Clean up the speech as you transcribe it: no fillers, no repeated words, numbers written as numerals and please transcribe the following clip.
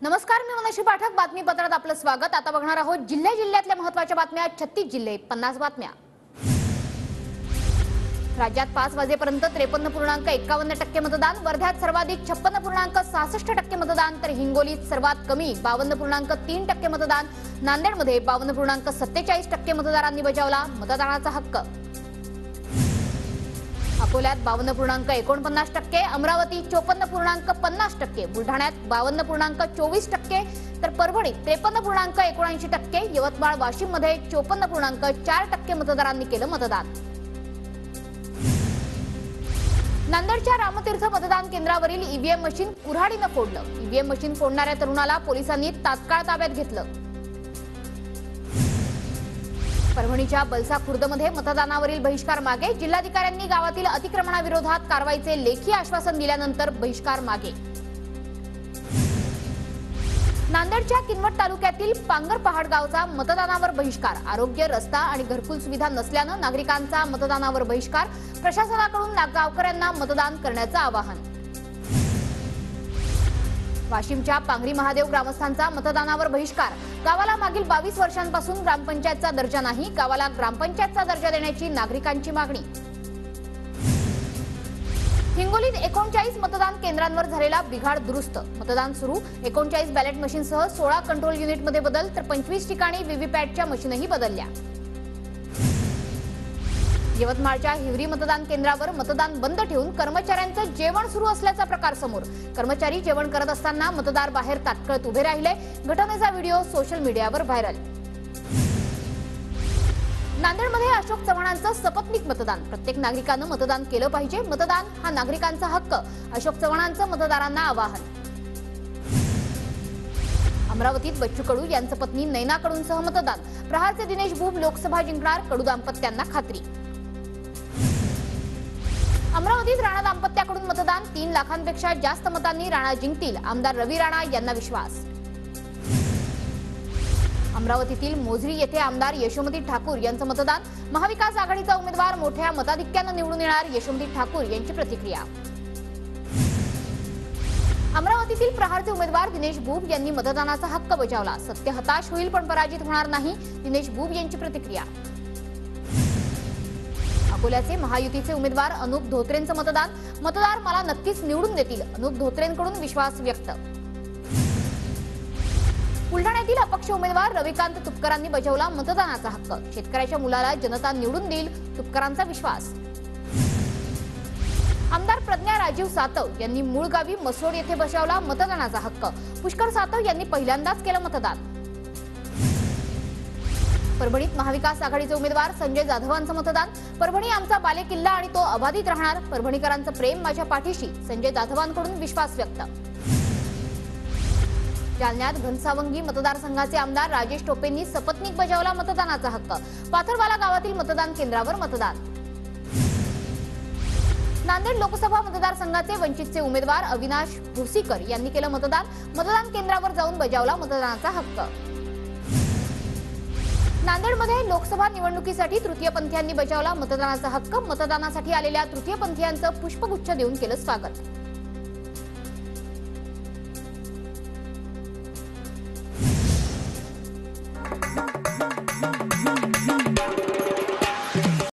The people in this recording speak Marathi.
नमस्कार, मी मनोज पाठक. बातमीपत्रात आपलं स्वागत. आता बघणार आहोत जिल्ह्यातल्या महत्त्वाच्या बातम्या. 36 जिल्हे 50 बातम्या. राज्यात 5 वाजेपर्यंत 53.51% मतदान. वर्ध्यात सर्वाधिक 56.66% मतदान, तर हिंगोलीत सर्वात कमी 52.3% मतदान. नांदेडमध्ये 52.47% मतदारांनी बजावला मतदानाचा हक्क. अकोल्यात 52.49%, अमरावती 54.50%, बुलढाण्यात 52.24%, तर परभणीत 53.79%, यवतमाळ वाशिम मध्ये 54.4% मतदारांनी केलं मतदान. नांदेडच्या रामतीर्थ मतदान केंद्रावरील ईव्हीएम मशीन कुऱ्हाडीनं फोडलं. ईव्हीएम मशीन फोडणाऱ्या तरुणाला पोलिसांनी तात्काळ ताब्यात घेतलं. परभणीच्या बलसा खुर्दमध्ये मतदानावरील बहिष्कार मागे. जिल्हाधिकाऱ्यांनी गावातील अतिक्रमणाविरोधात कारवाईचे लेखी आश्वासन दिल्यानंतर बहिष्कार मागे. नांदेडच्या किनवट तालुक्यातील पांगर पहाड गावचा मतदानावर बहिष्कार. आरोग्य, रस्ता आणि घरकुल सुविधा नसल्यानं नागरिकांचा मतदानावर बहिष्कार. प्रशासनाकडून गावकऱ्यांना मतदान करण्याचं आवाहन. वाशिमच्या पांगरी महादेव ग्रामस्थांचा मतदानावर बहिष्कार. गावाला मागील 22 वर्षांपासून ग्रामपंचायतचा दर्जा नाही. गावाला ग्रामपंचायतचा दर्जा देण्याची नागरिकांची मागणी. हिंगोलीत 39 मतदान केंद्रांवर झालेला बिघाड दुरुस्त. मतदान सुरू. 39 बॅलेट मशीनसह 16 कंट्रोल युनिटमध्ये बदल, तर 25 ठिकाणी व्हीव्हीपॅटच्या मशीनही बदलल्या. यवतमाळच्या हिवरी मतदान केंद्रावर मतदान बंद ठेवून कर्मचाऱ्यांचं जेवण सुरू असल्याचा प्रकार समोर. कर्मचारी जेवण करत असताना मतदार बाहेर ताटकळत उभे राहिले. घटनेचा व्हिडिओ सोशल मीडियावर व्हायरल. नांदेडमध्ये अशोक चव्हाणांचं सपत्नीक मतदान. प्रत्येक नागरिकानं मतदान केलं पाहिजे. मतदान हा नागरिकांचा हक्क. अशोक चव्हाणांचं मतदारांना आवाहन. अमरावतीत बच्चू कडू यांचं पत्नी नैना कडूंसह मतदान. प्रहारचे दिनेश बुब लोकसभा जिंकणार, कडू दाम्पत्यांना खात्री. अमरावतीत राणा दाम्पत्याकडून मतदान. 3 लाखांपेक्षा जास्त मतांनी राणा जिंकतील, आमदार रवी राणा यांना विश्वास. अमरावतीतील मोझरी येथे आमदार यशोमती ठाकूर यांचं मतदान. महाविकास आघाडीचा उमेदवार मोठ्या मताधिक्यानं निवडून येणार, यशोमती ठाकूर यांची प्रतिक्रिया. अमरावतीतील प्रहारचे उमेदवार दिनेश बुब यांनी मतदानाचा हक्क बजावला. सत्य हताश होईल पण पराजित होणार नाही, दिनेश बुब यांची प्रतिक्रिया. अकोल्याचे महायुतीचे उमेदवार अनुप धोत्रेंचं मतदान. मतदार मला नक्कीच निवडून देतील, अनुप धोत्रेंकडून विश्वास व्यक्त. बुलढाण्यातील अपक्ष उमेदवार रविकांत तुपकरांनी बजावला मतदानाचा हक्क. शेतकऱ्याच्या मुलाला जनता निवडून देईल, तुपकरांचा विश्वास. आमदार प्रज्ञा राजीव सातव यांनी मूळ गावी मसोड येथे बजावला मतदानाचा हक्क. पुष्कर सातव यांनी पहिल्यांदाच केलं मतदान. परभणीत महाविकास आघाडीचे उमेदवार संजय जाधवांचं मतदान. परभणी आमचा बालेकिल्ला आणि तो अबाधित राहणार, परभणीकरांचं प्रेम माझ्या पाठीशी, संजय जाधवांकडून विश्वास व्यक्त. जालन्यात घनसावंगी मतदारसंघाचे आमदार राजेश टोपेंनी सपत्नीक बजावला मतदानाचा हक्क. पाथरवाला गावातील मतदान केंद्रावर मतदान. नांदेड लोकसभा मतदारसंघाचे वंचितचे उमेदवार अविनाश भोसीकर यांनी केलं मतदान. मतदान केंद्रावर जाऊन बजावला मतदानाचा हक्क. नांदेडमध्ये लोकसभा निवडणुकीसाठी तृतीयपंथीयांनी बजावला मतदानाचा हक्क. मतदानासाठी आलेल्या तृतीयपंथीयांचं पुष्पगुच्छ देऊन केलं स्वागत.